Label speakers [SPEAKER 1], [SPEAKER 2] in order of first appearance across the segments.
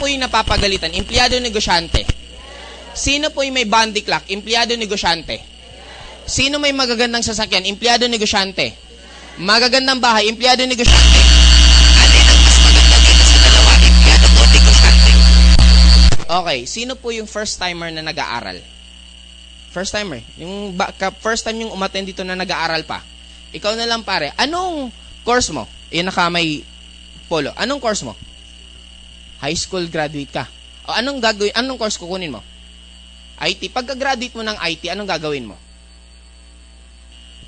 [SPEAKER 1] po yung napapagalitan? Empleyado, negosyante. Sino po yung may bandy clock? Empleyado, negosyante. Sino may magagandang sasakyan? Empleyado, negosyante. Magagandang bahay, empleyado, negosyante. Alin ang mas maganda dito sa dalawa? Empleyado o negosyante? Okay, sino po yung first timer na nag-aaral? First timer. Yung first time yung umattend dito na nag-aaral pa. Ikaw na lang pare. Anong course mo? Yung nakamay polo. Anong course mo? High school graduate ka. O anong gagawin? Anong course kukunin mo? IT. Pagka-graduate mo ng IT, anong gagawin mo?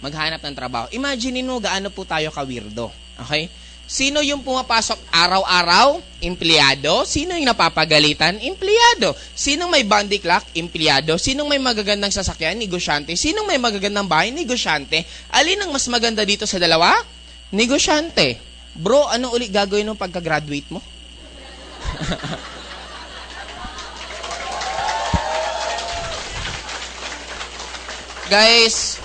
[SPEAKER 1] Maghanap ng trabaho. Imagine mo gaano po tayo ka-weirdo. Okay? Sino yung pumapasok araw-araw? Empleyado. Sino yung napapagalitan? Empleyado. Sinong may bandy clock? Empleyado. Sinong may magagandang sasakyan? Negosyante. Sinong may magagandang bahay? Negosyante. Alin ang mas maganda dito sa dalawa? Negosyante. Bro, ano ulit gagawin mo pagka-graduate mo? Guys,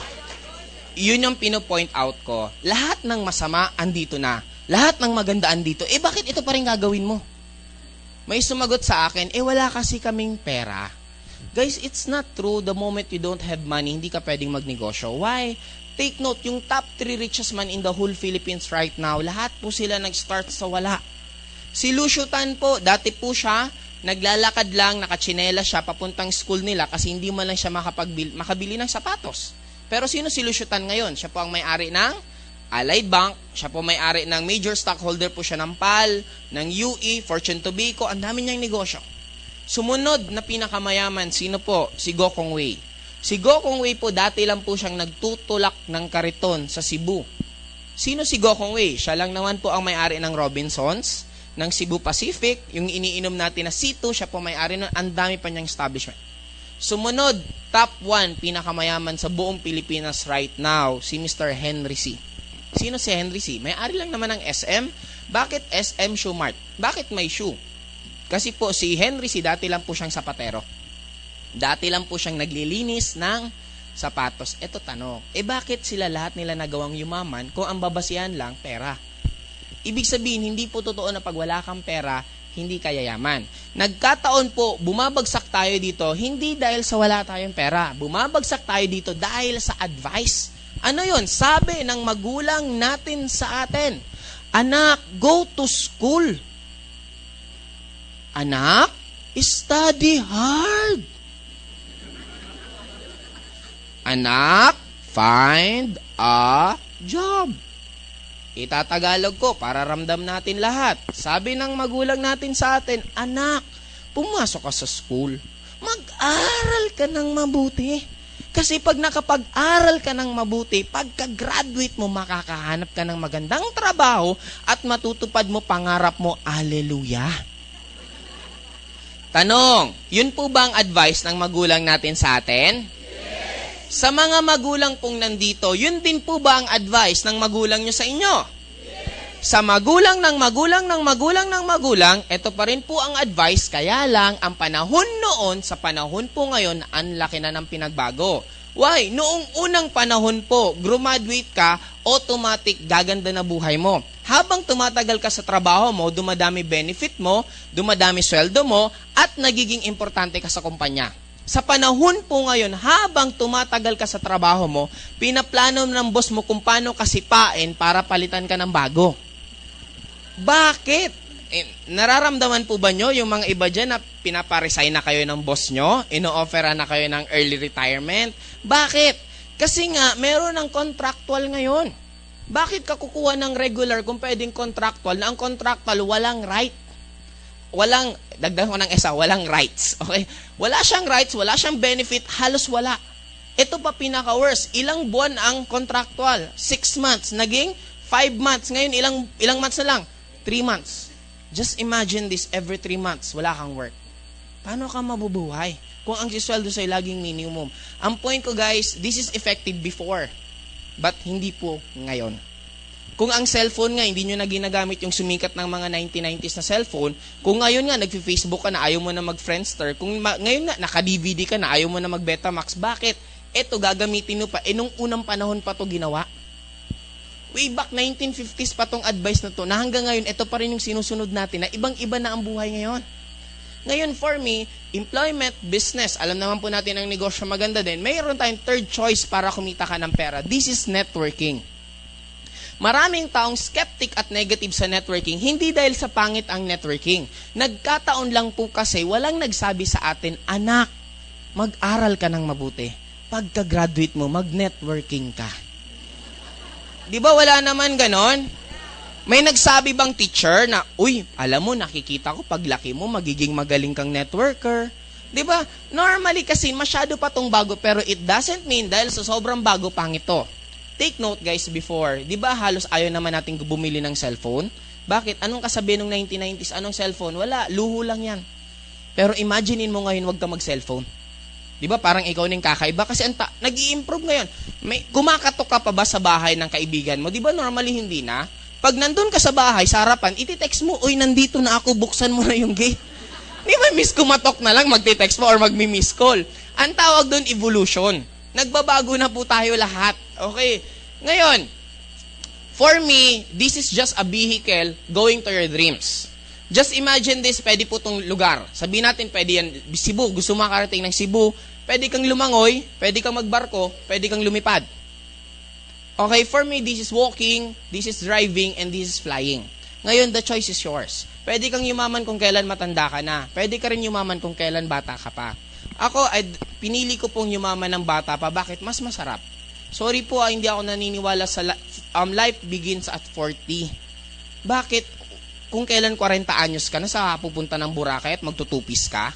[SPEAKER 1] yun yung pino-point out ko. Lahat ng masama andito na. Lahat ng maganda andito. Bakit ito pa rin gagawin mo? May sumagot sa akin, wala kasi kaming pera. Guys, it's not true. The moment you don't have money, hindi ka pwedeng magnegosyo. Why? Take note, yung top 3 richest man in the whole Philippines right now, lahat po sila nag-start sa wala. Si Lucio Tan po, dati po siya, naglalakad lang, nakachinela siya, papuntang school nila kasi hindi man lang siya makabili ng sapatos. Pero sino si Lucio Tan ngayon? Siya po ang may-ari ng Allied Bank, siya po may-ari ng major stockholder po siya ng PAL, ng UE, Fortune Tobacco, ang dami niyang negosyo. Sumunod na pinakamayaman, sino po? Si Go Kong Wei. Si Go Kong Wei po, dati lang po siyang nagtutulak ng kariton sa Cebu. Sino si Go Kong Wei? Siya lang naman po ang may-ari ng Robinsons, ng Cebu Pacific, yung iniinom natin na C2, siya po may-ari nun, ang dami pa niyang establishment. Sumunod, top 1, pinakamayaman sa buong Pilipinas right now, si Mr. Henry C. Sino si Henry C? May-ari lang naman ng SM. Bakit SM Shoe Mart? Bakit may shoe? Kasi po si Henry C, dati lang po siyang sapatero. Dati lang po siyang naglilinis ng sapatos. Ito tanong, bakit sila lahat nila nagawang yumaman kung ang babasihan lang pera? Ibig sabihin, hindi po totoo na pag wala kang pera, hindi ka yayaman. Nagkataon po, bumabagsak tayo dito, hindi dahil sa wala tayong pera. Bumabagsak tayo dito dahil sa advice. Ano yon? Sabi ng magulang natin sa atin, anak, go to school. Anak, study hard. Anak, find a job. Itatagalog ko para ramdam natin lahat. Sabi ng magulang natin sa atin, anak, pumasok ka sa school. Mag-aral ka ng mabuti. Kasi pag nakapag-aral ka ng mabuti, pagka-graduate mo, makakahanap ka ng magandang trabaho at matutupad mo pangarap mo. Hallelujah! Tanong, yun po ba ang advice ng magulang natin sa atin? Yes. Sa mga magulang pong nandito, yun din po ba ang advice ng magulang nyo sa inyo? Yes. Sa magulang ng magulang ng magulang ng magulang, ito pa rin po ang advice, kaya lang ang panahon noon sa panahon po ngayon, ang laki na ng pinagbago. Why? Noong unang panahon po, graduate ka, automatic gaganda na buhay mo. Habang tumatagal ka sa trabaho mo, dumadami benefit mo, dumadami sweldo mo, at nagiging importante ka sa kumpanya. Sa panahon po ngayon, habang tumatagal ka sa trabaho mo, pinaplano ng boss mo kung paano ka sipain para palitan ka ng bago. Bakit? Nararamdaman po ba nyo yung mga iba dyan na pinaparesign na kayo ng boss nyo? Ino-offeran na kayo ng early retirement? Bakit? Kasi nga, meron ng contractual ngayon. Bakit ka kukuha ng regular kung pwedeng contractual na ang contractual walang right? Walang, dagdag ko ng isa, walang rights. Okay? Wala siyang rights, wala siyang benefit, halos wala. Ito pa pinaka-worst. Ilang buwan ang contractual? 6 months. Naging 5 months. Ngayon, ilang months na lang? 3 months. Just imagine this, every 3 months, wala kang work. Paano ka mabubuhay? Kung ang sisweldo sa'yo laging minimum. Ang point ko guys, this is effective before. But hindi po ngayon. Kung ang cellphone nga, hindi nyo na ginagamit yung sumikat ng mga 1990s na cellphone, kung ngayon nga, nag-Facebook ka na, ayaw mo na mag-Friendster, kung ngayon nga, naka-DVD ka na, ayaw mo na mag-Betamax, bakit? Eto, gagamitin nyo pa. Nung unang panahon pa to ginawa. Way back 1950s pa tong advice na to, na hanggang ngayon, ito pa rin yung sinusunod natin, na ibang-iba na ang buhay ngayon. Ngayon, for me, employment, business, alam naman po natin ang negosyo maganda din. Mayroon tayong third choice para kumita ka ng pera. This is networking. Maraming taong skeptic at negative sa networking, hindi dahil sa pangit ang networking. Nagkataon lang po kasi walang nagsabi sa atin, anak, mag-aral ka ng mabuti. Pagka-graduate mo, mag-networking ka. Di ba wala naman ganon? May nagsabi bang teacher na, uy, alam mo, nakikita ko paglaki mo, magiging magaling kang networker. Di ba? Normally kasi masyado pa tong bago, pero it doesn't mean dahil sa sobrang bago pangit to. Take note guys before, di ba halos ayaw naman natin bumili ng cellphone? Bakit? Anong kasabihan ng 1990s? Anong cellphone? Wala, luho lang yan. Pero imaginein mo ngayon, wag ka mag-cellphone. Di ba? Parang ikaw ning kakaiba kasi nag-i-improve ngayon. Kumakatok ka pa ba sa bahay ng kaibigan mo? Di ba normally hindi na? Pag nandun ka sa bahay, sa harapan, iti-text mo, uy, nandito na ako, buksan mo na yung gate. Di ba, miss kumatok na lang, magti-text mo or magmi-miss call. Ang tawag doon, evolution. Nagbabago na po tayo lahat. Okay? Ngayon, for me, this is just a vehicle going to your dreams. Just imagine this, pwede po itong lugar. Sabihin natin, pwede yan, Cebu, gusto makarating ng Cebu, pwede kang lumangoy, pwede kang magbarko, pwede kang lumipad. Okay, for me, this is walking, this is driving, and this is flying. Ngayon, the choice is yours. Pwede kang yumaman kung kailan matanda ka na. Pwede ka rin yumaman kung kailan bata ka pa. Ako, pinili ko pong yumaman ng bata pa. Bakit? Mas masarap. Sorry po, hindi ako naniniwala sa life begins at 40. Bakit? Kung kailan 40 anyos ka na, sa pupunta ng Boracay at magtutupis ka?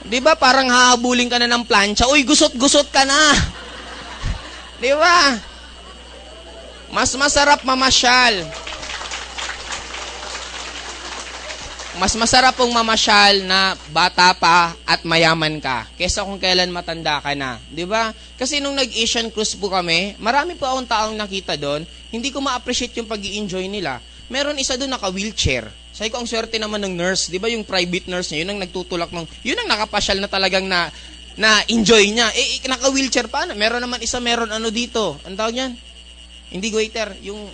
[SPEAKER 1] Di ba? Parang hahabulin ka na ng plancha. Uy, gusot-gusot ka na! Di ba? Mas masarap mamasyal. Mas masarap pong mamasyal na bata pa at mayaman ka kesa kung kailan matanda ka na. Di ba? Kasi nung nag-Asian cruise po kami, marami po akong taong nakita doon, hindi ko ma-appreciate yung pag-i-enjoy nila. Meron isa doon naka-wheelchair. Sabi ko, ang swerte naman ng nurse. Di ba yung private nurse niya, yun ang nagtutulak ng, yun ang nakapasyal na talagang na-enjoy niya. Naka-wheelchair pa. Meron naman isa, meron ano dito. Ang tawag niyan? Hindi waiter, yung...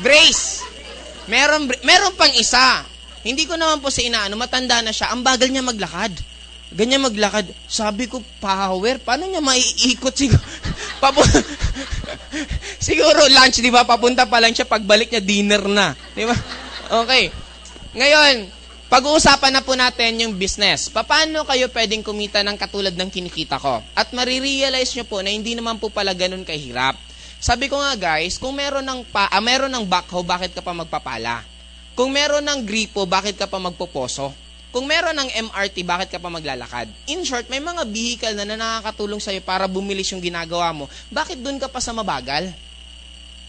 [SPEAKER 1] brace. Meron pang isa. Hindi ko naman po sa inaano, matanda na siya. Ang bagal niya maglakad. Ganyan maglakad. Sabi ko, power. Paano niya maiikot siguro? Siguro lunch, di ba? Papunta pa lang siya, pagbalik niya, dinner na. Di ba? Okay. Ngayon, pag-uusapan na po natin yung business. Paano kayo pwedeng kumita ng katulad ng kinikita ko? At marirealize nyo po na hindi naman po pala ganun kahirap. Sabi ko nga guys, kung meron ng backhoe, bakit ka pa magpapala? Kung meron ng gripo, bakit ka pa magpoposo? Kung meron ng MRT, bakit ka pa maglalakad? In short, may mga vehicle na nakakatulong sa'yo para bumilis yung ginagawa mo. Bakit dun ka pa sa mabagal?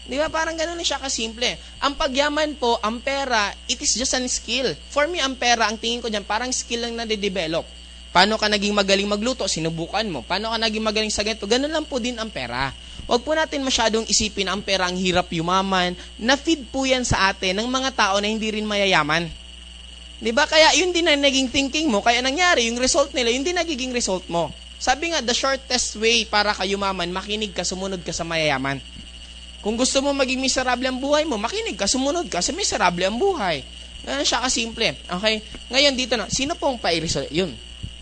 [SPEAKER 1] Di ba? Parang ganun na siya kasimple. Ang pagyaman po, ang pera, it is just an skill. For me, ang pera, ang tingin ko dyan, parang skill lang na-develop. Paano ka naging magaling magluto? Sinubukan mo. Paano ka naging magaling sa ganito? Ganun lang po din ang pera. Huwag po natin masyadong isipin na ang pera ang hirap yumaman. Na-feed po yan sa atin ng mga tao na hindi rin mayayaman. Di ba? Kaya yun din ang naging thinking mo. Kaya nangyari, yung result nila, yun din nagiging result mo. Sabi nga, the shortest way para ka yumaman, makinig ka, sumunod ka sa mayayaman. Kung gusto mo maging miserable ang buhay mo, makinig ka, sumunod ka, sa miserable ang buhay. Ganun siya kasimple. Okay? Ngayon dito na, sino pong pa-resolve? Yun.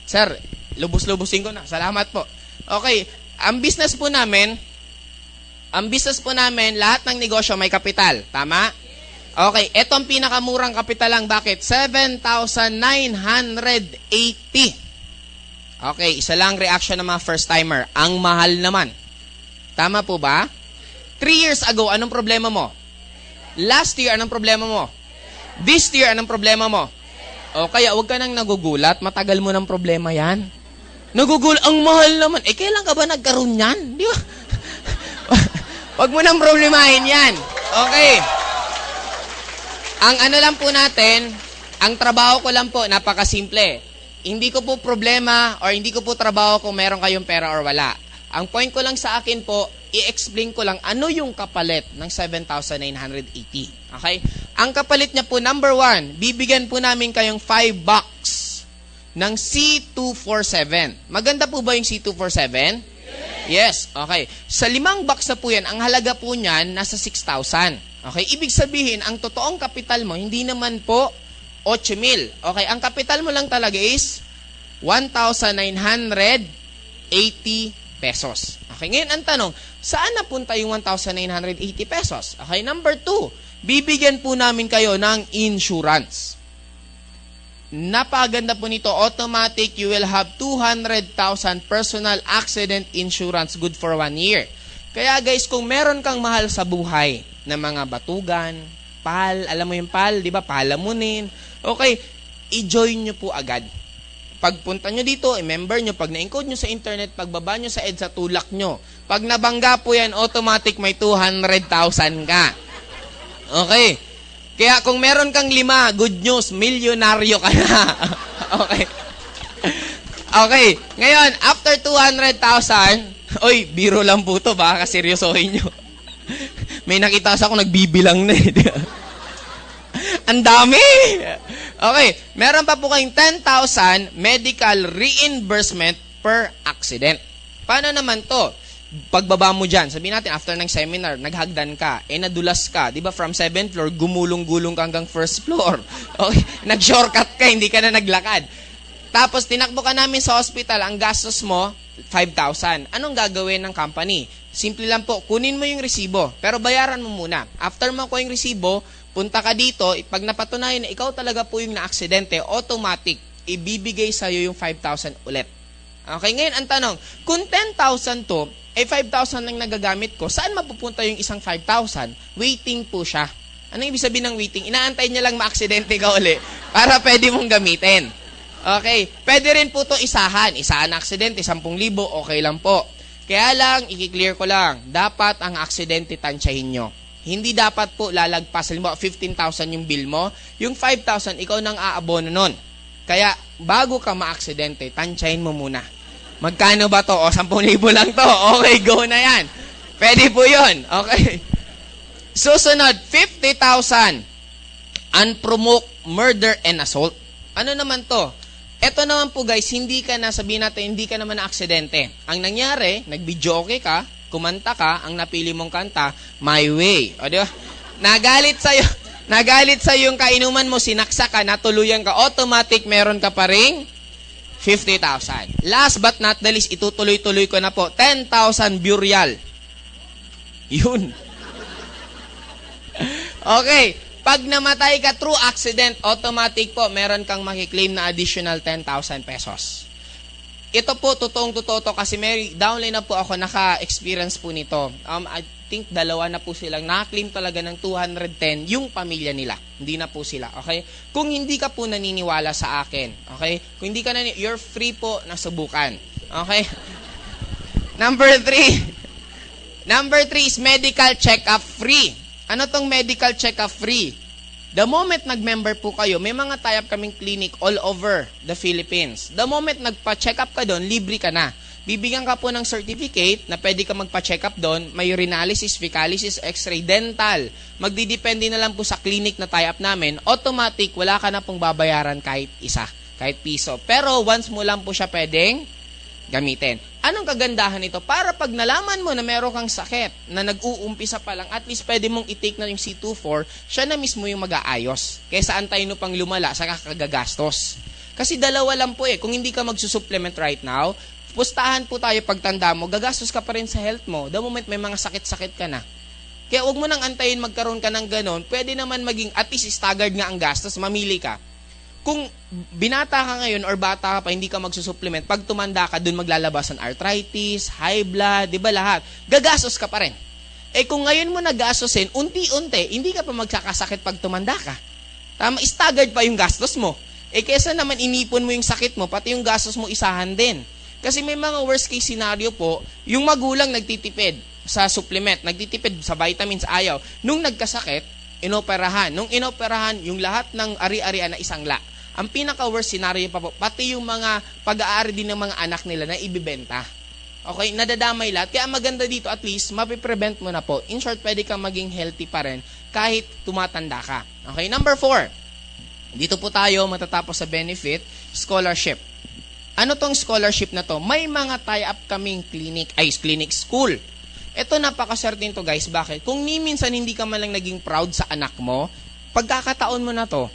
[SPEAKER 1] Sir, lubos-lubusin ko na. Salamat po. Okay, ang business po namin, lahat ng negosyo may kapital. Tama? Okay, eto ang pinakamurang kapital lang. Bakit? 7,980. Okay, isa lang reaction ng mga first-timer. Ang mahal naman. Tama po ba? 3 years ago, anong problema mo? Last year, anong problema mo? This year, anong problema mo? O kaya, huwag ka nang nagugulat. Matagal mo ng problema yan. Nagugulat, ang mahal naman. Kailan ka ba nagkaroon yan? Di ba? Huwag mo nang problemahin yan. Okay. Ang ano lang po natin, ang trabaho ko lang po, napakasimple. Hindi ko po problema or hindi ko po trabaho kung meron kayong pera or wala. Ang point ko lang sa akin po, i-explain ko lang ano yung kapalit ng 7,980. Okay? Ang kapalit niya po, number 1, bibigyan po namin kayong $5 ng C247. Maganda po ba yung C247? Yes. Okay. Sa 5 box na po yan, ang halaga po niyan, nasa 6,000. Okay, ibig sabihin, ang totoong kapital mo, hindi naman po 8,000. Okay, ang kapital mo lang talaga is 1,980 pesos. Okay, ngayon ang tanong, saan napunta yung 1,980 pesos? Okay, number 2, bibigyan po namin kayo ng insurance. Napaganda po nito, automatic, you will have 200,000 personal accident insurance, good for 1 year. Kaya guys, kung meron kang mahal sa buhay na mga batugan, pal, alam mo yung pal, di ba, palamunin, okay, i-join nyo po agad. Pagpunta nyo dito, i-member nyo, pag na-encode nyo sa internet, pagbaba nyo sa EDSA, tulak nyo. Pag nabangga po yan, automatic may 200,000 ka. Okay. Kaya kung meron kang 5, good news, milyonaryo ka na. Okay. Okay. Ngayon, after 200,000, oy, biro lang po to, baka seryosohin nyo. May nakita sa ako, nagbibilang na eh. Ang dami! Okay, meron pa po kayong 10,000 medical reimbursement per accident. Paano naman to? Pagbaba mo dyan, sabihin natin, after ng seminar, naghagdan ka, nadulas ka, di ba, from 7th floor, gumulong-gulong ka hanggang 1st floor. Okay, nag-shortcut ka, hindi ka na naglakad. Tapos, tinakbo ka namin sa hospital, ang gastos mo, 5,000. Anong gagawin ng company? Simple lang po, kunin mo yung resibo, pero bayaran mo muna. After mo ko yung resibo, punta ka dito, pag napatunayan na ikaw talaga po yung na-aksidente, automatic, ibibigay sa'yo yung 5,000 ulit. Okay, ngayon ang tanong, kung 10,000 to, 5,000 lang nagagamit ko, saan mapupunta yung isang 5,000? Waiting po siya. Ano ibig sabihin ng waiting? Inaantay niya lang ma-aksidente ka uli para pwede mong gamitin. Okay, pwede rin po to isahan. Isahan na aksidente, 10,000, okay lang po. Kaya lang, i-clear ko lang, dapat ang aksidente tansyahin nyo. Hindi dapat po lalagpas. Halimbawa, 15,000 yung bill mo, yung 5,000, ikaw nang aabono nun. Kaya, bago ka ma-aksidente, tansyahin mo muna. Magkano ba to? O, 10,000 lang to. Okay, go na yan. Pwede po yun. Okay. Susunod, 50,000. Unprovoked murder and assault. Ano naman to? Ito naman po guys, hindi ka na, sabihin natin, hindi ka naman na aksidente. Ang nangyari, nag-video okay ka, kumanta ka, ang napili mong kanta, My Way. O, di ba? Nagalit sa'yo yung kainuman mo, sinaksa ka, natuluyan ka, automatic meron ka pa ring 50,000. Last but not the least, itutuloy-tuloy ko na po, 10,000 burial. Yun. Okay. Pag namatay ka through accident, automatic po, meron kang makiklaim na additional 10,000 pesos. Ito po, totoong-totoo to kasi may downline na po ako, naka-experience po nito. I think 2 na po silang nakaklaim talaga ng 210 yung pamilya nila. Hindi na po sila, okay? Kung hindi ka po naniniwala sa akin, okay? Kung hindi ka you're free po na subukan. Okay? Number 3 is medical check-up free. Ano tong medical check-up free? The moment nag-member po kayo, may mga tie-up kaming clinic all over the Philippines. The moment nagpa-check up ka doon, libre ka na. Bibigyan ka po ng certificate na pwede ka magpa-check up doon. May urinalysis, fecalysis, x-ray, dental. Magdidepende na lang po sa clinic na tie-up namin. Automatic, wala ka na pong babayaran kahit isa, kahit piso. Pero once mo lang po siya pwedeng gamitin. Anong kagandahan nito? Para pag nalaman mo na meron kang sakit na nag-uumpisa pa lang, at least pwede mong i-take na yung C24, siya na mismo yung mag-aayos. Kaysa antayin mo pang lumala sa kagagastos. Kasi dalawa lang po eh. Kung hindi ka magsusupplement right now, pustahan po tayo pagtanda mo, gagastos ka pa rin sa health mo. The moment may mga sakit-sakit ka na. Kaya huwag mo nang antayin magkaroon ka ng ganon, pwede naman maging at least staggered nga ang gastos, mamili ka. Kung binata ka ngayon or bata ka pa, hindi ka magsusupplement, pag tumanda ka, dun maglalabas ng arthritis, high blood, di ba lahat? Gagastos ka pa rin. Eh kung ngayon mo nagastosin, unti-unti, hindi ka pa magkakasakit pag tumanda ka. Tama, staggered pa yung gastos mo. Eh kesa naman inipon mo yung sakit mo, pati yung gastos mo isahan din. Kasi may mga worst case scenario po, yung magulang nagtitipid sa supplement, nagtitipid sa vitamins, ayaw. Nung nagkasakit, inoperahan. Nung inoperahan, yung lahat ng ari-arian na isangla. Ang pinaka-worst scenario pa po, pati yung mga pag-aari din ng mga anak nila na ibibenta. Okay, nadadamay lahat. Kaya maganda dito, at least, mapiprevent mo na po. In short, pwede kang maging healthy pa rin kahit tumatanda ka. Okay, number 4. Dito po tayo matatapos sa benefit, scholarship. Ano tong scholarship na to? May mga tie-up kaming clinic school. Ito napakaswerte to guys. Bakit? Kung minsan hindi ka man lang naging proud sa anak mo, pagkakataon mo na to.